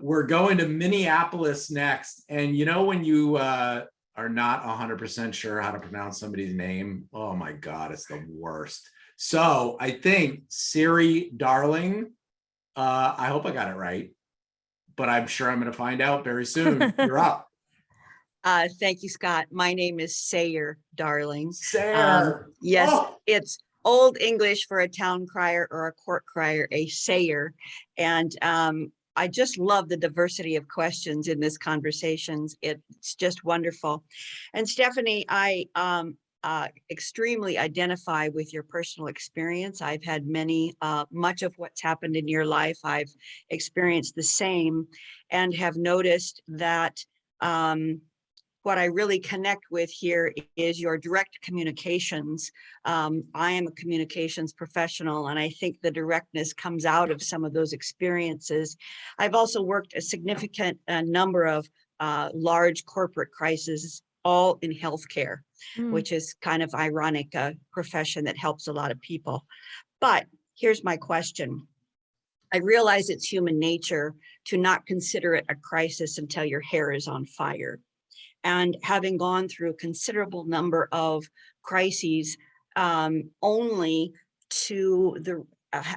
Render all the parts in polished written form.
We're going to Minneapolis next. And you know, when you are not 100% sure how to pronounce somebody's name, oh my God, it's the worst. So I think Siri Darling, I hope I got it right, but I'm sure I'm going to find out very soon. You're up. Thank you, Scott. My name is SAYRE, darling. SAYRE. Yes, it's Old English for a town crier or a court crier, a SAYRE. And I just love the diversity of questions in this conversations. It's just wonderful. And Stephanie, I extremely identify with your personal experience. I've had much of what's happened in your life. I've experienced the same and have noticed that what I really connect with here is your direct communications. I am a communications professional, and I think the directness comes out of some of those experiences. I've also worked a significant number of large corporate crises, all in healthcare, which is kind of ironic, a profession that helps a lot of people. But here's my question. I realize it's human nature to not consider it a crisis until your hair is on fire. And having gone through a considerable number of crises, only to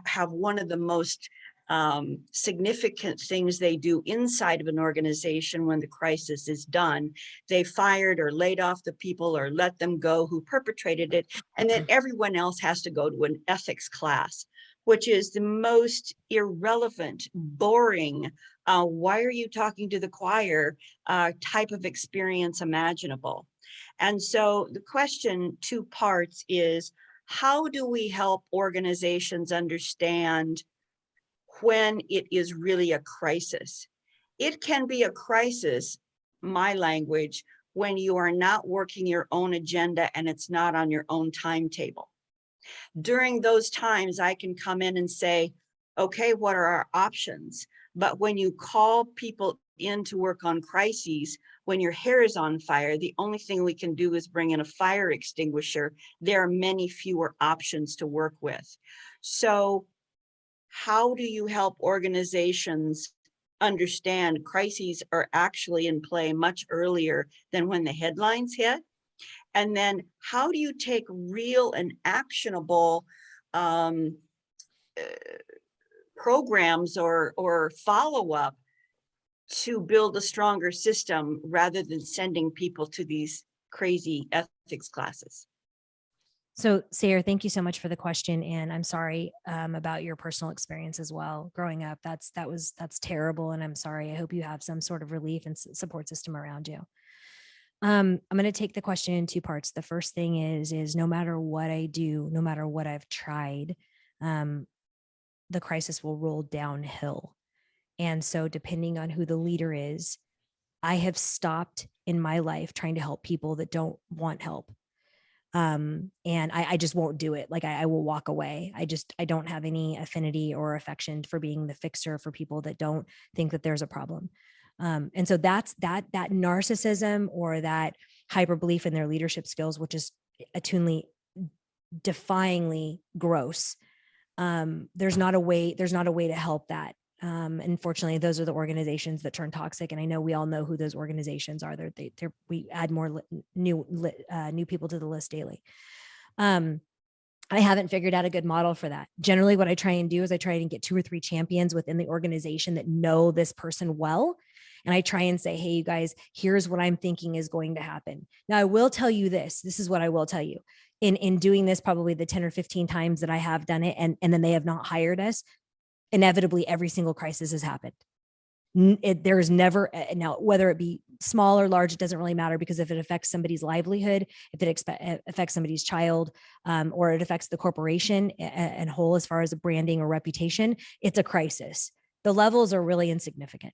have one of the most significant things they do inside of an organization when the crisis is done, they fired or laid off the people or let them go who perpetrated it. And then everyone else has to go to an ethics class, which is the most irrelevant, boring, why are you talking to the choir type of experience imaginable. And so the question, two parts, is how do we help organizations understand when it is really a crisis? It can be a crisis, my language, when you are not working your own agenda and it's not on your own timetable. During those times, I can come in and say, okay, what are our options? But when you call people in to work on crises, when your hair is on fire, the only thing we can do is bring in a fire extinguisher. There are many fewer options to work with. So how do you help organizations understand crises are actually in play much earlier than when the headlines hit? And then how do you take real and actionable programs or follow-up to build a stronger system rather than sending people to these crazy ethics classes? So Sayre, thank you so much for the question. And I'm sorry about your personal experience as well. Growing up, that's terrible. And I'm sorry. I hope you have some sort of relief and support system around you. I'm going to take the question in two parts. The first thing is no matter what I do, no matter what I've tried, the crisis will roll downhill. And so depending on who the leader is, I have stopped in my life trying to help people that don't want help. And I just won't do it. Like I will walk away. I don't have any affinity or affection for being the fixer for people that don't think that there's a problem. And so that narcissism or that hyper belief in their leadership skills, which is defyingly gross. There's not a way to help that. Unfortunately, those are the organizations that turn toxic. And I know we all know who those organizations are. We add more new people to the list daily. I haven't figured out a good model for that. Generally, what I try and do is I try and get 2 or 3 champions within the organization that know this person well. And I try and say, hey, you guys, here's what I'm thinking is going to happen. Now, I will tell you this is what I will tell you. In doing this, probably the 10 or 15 times that I have done it, and then they have not hired us, inevitably every single crisis has happened. There is never, now, whether it be small or large, it doesn't really matter, because if it affects somebody's livelihood, if it affects somebody's child, or it affects the corporation and whole as far as a branding or reputation, it's a crisis. The levels are really insignificant.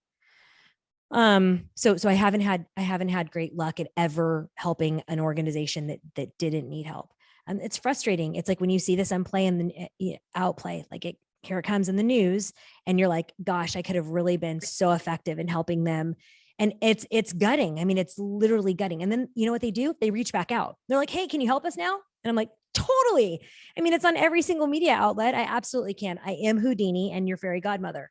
So I haven't had great luck at ever helping an organization that didn't need help. It's frustrating. It's like when you see this outplay, like here it comes in the news, and you're like, gosh, I could have really been so effective in helping them. And it's gutting. I mean, it's literally gutting. And then you know what they do? They reach back out. They're like, hey, can you help us now? And I'm like, totally. I mean, it's on every single media outlet. I absolutely can. I am Houdini and your fairy godmother.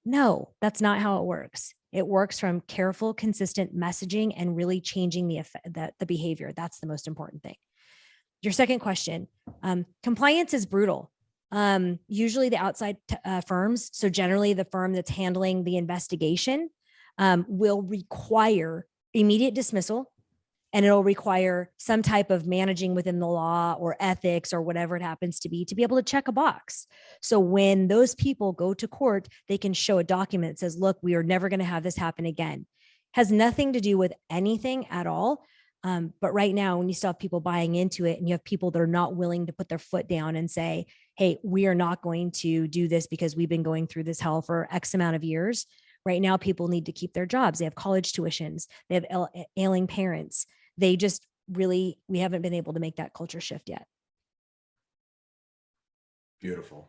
No, that's not how it works. It works from careful, consistent messaging and really changing the behavior. That's the most important thing. Your second question, compliance is brutal. Usually the outside firms, so generally the firm that's handling the investigation, will require immediate dismissal, and it'll require some type of managing within the law or ethics or whatever it happens to be able to check a box. So when those people go to court, they can show a document that says, look, we are never going to have this happen again. Has nothing to do with anything at all. But right now, when you still have people buying into it and you have people that are not willing to put their foot down and say, hey, we are not going to do this because we've been going through this hell for X amount of years. Right now, people need to keep their jobs. They have college tuitions. They have ailing parents. They just really, we haven't been able to make that culture shift yet. Beautiful.